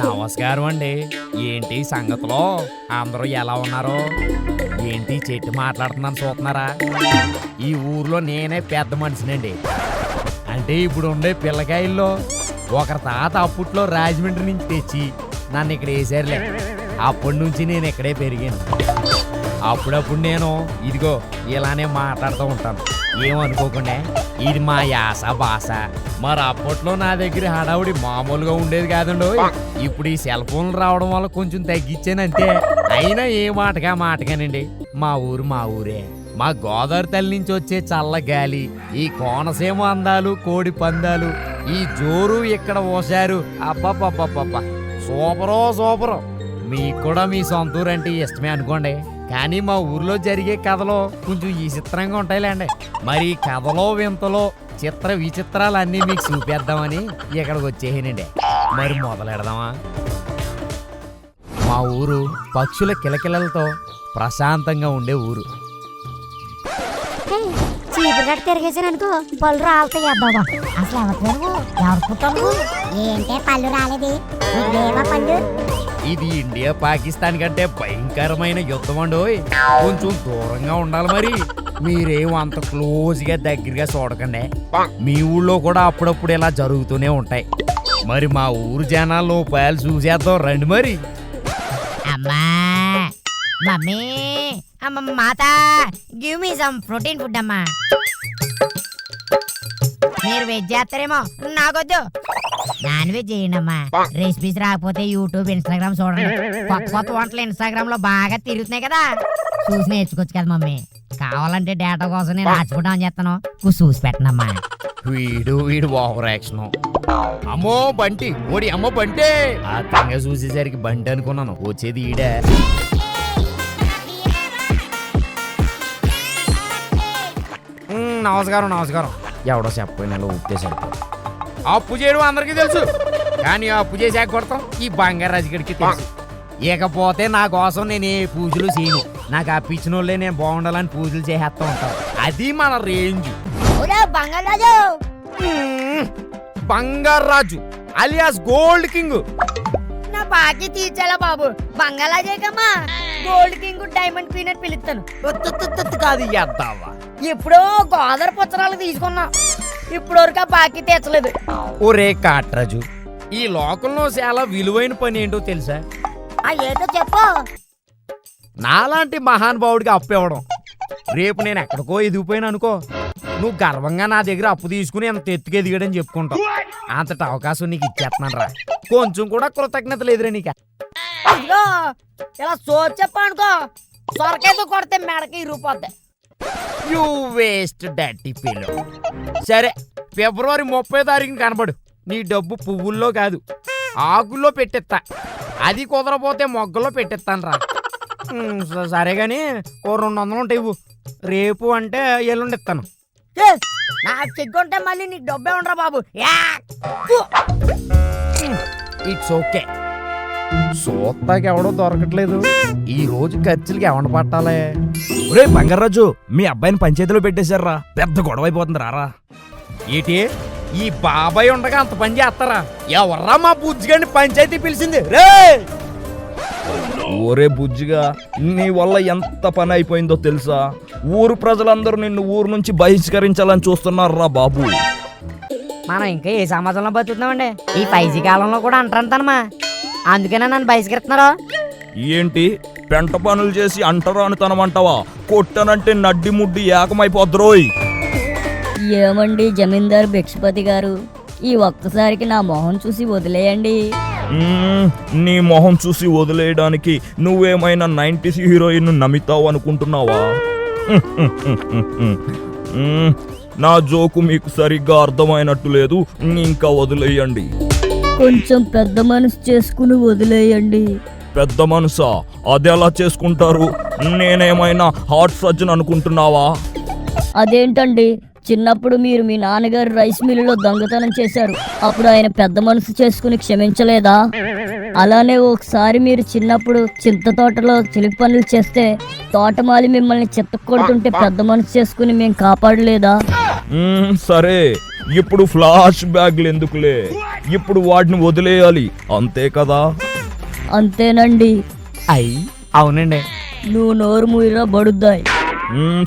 నమస్కారం అండి. ఏంటి సంగతిలో అందరూ ఎలా ఉన్నారు? ఏంటి చెట్టు మాట్లాడుతున్నాను చూస్తున్నారా? ఈ ఊర్లో నేనే పెద్ద మనిషినండి. అంటే ఇప్పుడు ఉండే పిల్లకాయల్లో ఒకరి తాత అప్పట్లో రాజమండ్రి నుంచి తెచ్చి నన్ను ఇక్కడ వేసారులే. అప్పటి నుంచి నేను ఇక్కడే పెరిగాను. అప్పుడప్పుడు నేను ఇదిగో ఇలానే మాట్లాడుతూ ఉంటాను. ఏమనుకోకుండా ఇది మా యాస భాష. మరి అప్పట్లో నా దగ్గర హడావుడి మామూలుగా ఉండేది కాదండి. ఇప్పుడు ఈ సెల్ ఫోన్లు రావడం వల్ల కొంచెం తగ్గించానంతే. అయినా ఏ మాటగానండి. మా ఊరు మా ఊరే. మా గోదావరి తల్లి నుంచి వచ్చే చల్ల గాలి, ఈ కోనసీమ అందాలు, కోడి పందాలు, ఈ జోరు ఇక్కడ ఓసారు. అబ్బబ్బబ్బబ్బబ్బా, సూపరో. మీకు కూడా మీ సొంత ఊరు అంటే ఇష్టమే అనుకోండి. కానీ మా ఊర్లో జరిగే కథలో కొంచెం ఈ చిత్రంగా ఉంటాయిలేండి. మరి కథలో వింతలో చిత్ర విచిత్రాలన్నీ మీకు చూపేద్దామని ఇక్కడికి వచ్చేసానండి. మరి మొదలెడదామా? మా ఊరు పక్షుల కిలకిలలతో ప్రశాంతంగా ఉండే ఊరు. చీపురు తిరిగేసాను అనుకో, పళ్ళు రాలుతాయి. అబ్బాబా, అసలు ఎవరు పుట్టావు? ఏంటే పళ్ళు రాలేదు? పళ్ళు ఇది ఇండియా పాకిస్తాన్ కంటే భయంకరమైన యుద్ధం అండోయ్. కొంచెం దూరంగా ఉండాలి. మరి మీరేం అంత క్లోజ్ గా దగ్గరగా చూడకండి. మీ ఊళ్ళో కూడా అప్పుడప్పుడు ఇలా జరుగుతూనే ఉంటాయి. మరి మా ఊరు జనాల్లో ఉపాయాలు చూసేద్దాం రండి. మరి అమ్మా, మమ్మీ, మాత, give me some protein food అమ్మా. మీరు వెజ్ చేస్తారేమో, నాకొద్దు. నాన్ వెజ్ చేయండి అమ్మా. రెసిపీస్ రాకపోతే యూట్యూబ్, ఇన్స్టాగ్రామ్ చూడండి. కొత్త వంటలు ఇన్స్టాగ్రామ్ లో బాగా తిరుగుతున్నాయి కదా, చూసి నేర్చుకోవచ్చు కదా మమ్మీ. కావాలంటే డేటా కోసం నేను రాచుకుంటామని చెప్తాను, చూసి పెట్టనమ్మా. వీడు ఓవర్ యాక్షన్. అమ్మో బంటి, ఓడి అమ్మో బంటి. ఆ తంగ చూసేసరికి బంటి అనుకున్నాను, వచ్చేది ఈడే. నమస్కారం. ఎవడో చెప్పిన ఊపితేసాడు. అప్పు చేయడం అందరికీ తెలుసు, కానీ అప్పు చేసాక కొడతాం ఈ బంగారు రాజుగడికి తెలుసు. ఇకపోతే నా కోసం నేను ఏ పూజలు చేయను. నాకు అప్పించిన వాళ్ళే నేను బాగుండాలని పూజలు చేసేస్తా ఉంటాను. అది మన రేంజ్. బంగారు రాజు అలియాస్ గోల్డ్ కింగ్. నా బాకీ తీర్చాలా బాబు? బంగాళాజేకమ్మా, గోల్డ్ కింగ్, డైమండ్ పీనట్ పిలుస్తాను. కాదు ఎద్దావా, ఎప్పుడో గోదావరి పుచ్చరాలు తీసుకున్నా, ఇప్పుడు వరకు బాకీ తీర్చలేదు. ఒరే కాట్రాజు, ఈ లోకంలో చాలా విలువైన పని ఏంటో తెలుసా? ఏదో చెప్పు. నాలాంటి మహానుభావుడికి అప్పు ఇవ్వడం. రేపు నేను ఎక్కడికో ఎదిగిపోయినా అనుకో, నువ్వు గర్వంగా నా దగ్గర అప్పు తీసుకుని ఎంత ఎత్తుకు ఎదిగాడని చెప్పుకుంటావు. అంతటి అవకాశం నీకు ఇచ్చేస్తున్నాను రా. కొంచెం కూడా కృతజ్ఞత లేదురా నీకు. ఇలా సోచ్ చెప్పనుకో, సొరకైతే కొడితే మెడకి ఇరిగిపోద్ది. You waste dirty pillow. సరే, ఫిబ్రవరి 30వ తారీఖున కనబడు. నీ డబ్బు పువ్వుల్లో కాదు ఆకుల్లో పెట్టేస్తా. అది కుదరపోతే మొగ్గల్లో పెట్టేస్తాను రా. సరే గాని ఓ 200 ఉంటాయి ఇవ్వు. రేపు అంటే ఎల్లుండి ఇస్తాను. నాకు సిగ్గుంటే మళ్ళీ నీకు డబ్బే ఉండరా బాబు. It's okay. సోత్తాకి ఎవడో దొరకట్లేదు. ఈ రోజు ఖర్చులకి ఎవరిని పట్టాలే? ఒరే బంగారాజు, మీ అబ్బాయిని పంచాయతీలో పెట్టేశారా, పెద్ద గొడవ అయిపోతుంది రారా. ఏంటి ఈ బాబాయ్ ఉండగా అంత పని చేస్తారా? ఎవర్రా మా బుజ్జిగాడిని పంచాయతీ పిలిచింది? రే ఒరే బుజ్జిగా, నీ వల్ల ఎంత పని అయిపోయిందో తెలుసా? ఊరు ప్రజలందరూ నిన్ను ఊరు నుంచి బహిష్కరించాలని చూస్తున్నారా బాబు. మనం ఇంకా ఏ సమాజంలో బతుకుతున్నామండి? ఈ 5G కాలంలో కూడా అంటారంటానమ్మా, అందుకనే నన్ను బహిష్కరిస్తున్నారా? ఏంటి పెంట పనులు చేసి అంటారా అని తనమంటావా? కొట్టనంటే నడ్డి ముడ్డి ఏకమైపోద్రోయ్. ఏమండి జమీందార్ భిక్షపతి గారు, ఈ ఒక్కసారికి నా మొహం చూసి వదిలేయండి. నీ మొహం చూసి వదిలేయడానికి నువ్వేమైనా 90s హీరోయిన్ నమ్ముతావు అనుకుంటున్నావా? నా జోకు మీకు సరిగ్గా అర్థమైనట్టు లేదు, ఇంకా వదిలేయండి. కొంచెం పెద్ద మనసు చేసుకుని వదిలేయండి. పెద్ద మనసా? అదెలా చేసుకుంటారు? నేనేమైనా హార్ట్ సర్జన్ అనుకుంటున్నావా? అదేంటండి, చిన్నప్పుడు మీరు మీ నాన్నగారు రైస్ మిల్లులో దొంగతనం చేశారు, అప్పుడు ఆయన పెద్ద మనసు చేసుకుని క్షమించలేదా? అలానే ఒకసారి మీరు చిన్నప్పుడు చింత తోటలో చిలిపి పనులు చేస్తే తోటమాలి మిమ్మల్ని చిత్తకొడుతుంటే పెద్ద మనసు చేసుకుని మేము కాపాడలేదా? సరే, ఇప్పుడు ఫ్లాష్ బ్యాగ్లు ఎందుకులే, ఇప్పుడు వాటిని వదిలేయాలి అంతే కదా. అంతేనండి. అయ్యి అవునండి. నువ్వు నోరు మూయిరా బడుద్దాయి.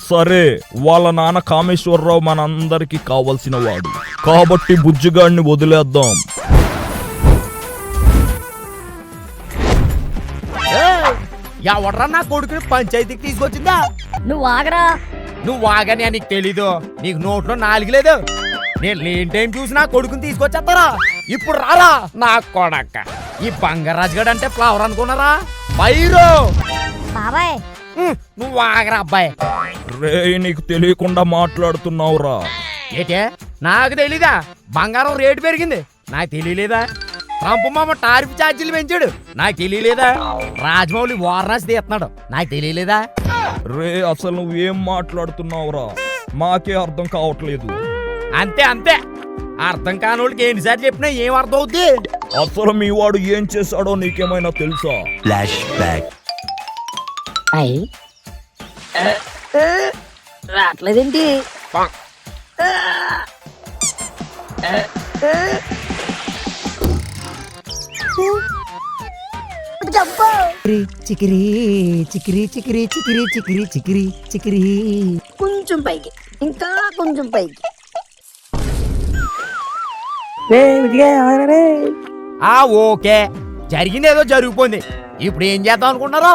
సరే, వాళ్ళ నాన్న కామేశ్వరరావు మనందరికి కావలసిన వాడు కాబట్టి బుజ్జిగాడిని వదిలేద్దాం. ఎవడ్రా నా కొడుకుని పంచాయతీకి తీసుకొచ్చిందా? నువ్వు ఆగరా. నువ్వు వాగని నీకు తెలీదు, నీకు నోట్లో నాలుగు లేదు. నేను లేని టైం చూసి నా కొడుకుని తీసుకొచ్చేస్తారా? ఇప్పుడు రారా నా కొడక్క. ఈ బంగారాజు గడు అంటే ఫ్లవర్ అనుకున్నారా? బైరో బాబాయ్ నువ్వు వాగరా అబ్బాయి. రే, నీకు తెలియకుండా మాట్లాడుతున్నావురా. ఏటే నాకు తెలీదా? బంగారం రేటు పెరిగింది నాకు తెలియలేదా? ట్రంప్ మామ టారిఫ్ ఛార్జీలు పెంచాడు నాకు తెలియలేదా? రాజమౌళి వారణాసి తీస్తున్నాడు నాకు తెలియలేదా? రే, అసలు నువ్వేం మాట్లాడుతున్నావురా? మాకే అర్థం కావట్లేదు. అంతే అంతే, అర్థం కానోళ్ళకి ఎన్నిసార్లు చెప్పినా ఏం అర్థం అవుద్ది? అసలు మీ వాడు ఏం చేశాడో నీకేమైనా తెలుసా? రావట్లేదేంటి? చికిరి చికిరి చికిరి చికిరి చికిరి చికిరి చికిరి. కొంచెం పైకి, ఇంకా కొంచెం పైకి. ఓకే, జరిగింది ఏదో జరిగిపోయింది. ఇప్పుడు ఏం చేద్దాం అనుకున్నారో?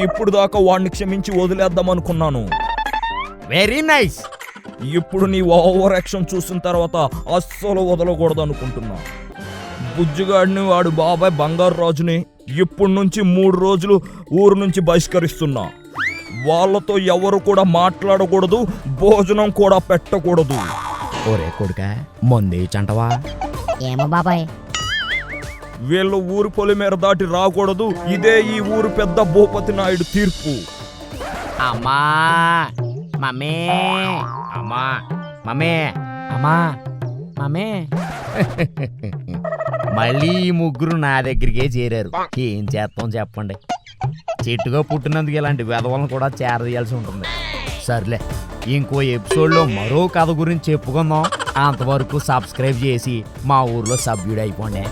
ఇప్పుడు దాకా వాడిని క్షమించి వదిలేద్దాం అనుకున్నాను. Very nice. ఇప్పుడు నీ ఓవర్ యాక్షన్ చూసిన తర్వాత అస్సలు వదలకూడదు అనుకుంటున్నా. బుజ్జిగాడిని వాడు బాబాయ్ బంగారు రాజుని ఇప్పటి నుంచి 3 రోజులు ఊరు నుంచి బహిష్కరిస్తున్నా. వాళ్ళతో ఎవరు కూడా మాట్లాడకూడదు, భోజనం కూడా పెట్టకూడదు. ఒరే కొడుక, ముందే చంటవా? ఏమో బాబాయ్. వీళ్ళు ఊరు పొలిమేర దాటి రాకూడదు. ఇదే ఈ ఊరు పెద్ద భూపతి నాయుడు తీర్పు. అమ్మా మమ్మీ, అమ్మా మమ్మీ, అమ్మా మమ్మీ. మళ్ళీ ఈ ముగ్గురు నా దగ్గరికే చేరారు. ఏం చేస్తాం చెప్పండి? చెట్టుగా పుట్టినందుకు ఇలాంటి వెధవలను కూడా చేరదీయాల్సి ఉంటుంది. సర్లే, ఇంకో ఎపిసోడ్లో మరో కథ గురించి చెప్పుకుందాం. అంతవరకు సబ్స్క్రైబ్ చేసి మా ఊర్లో సభ్యుడు అయిపోండి.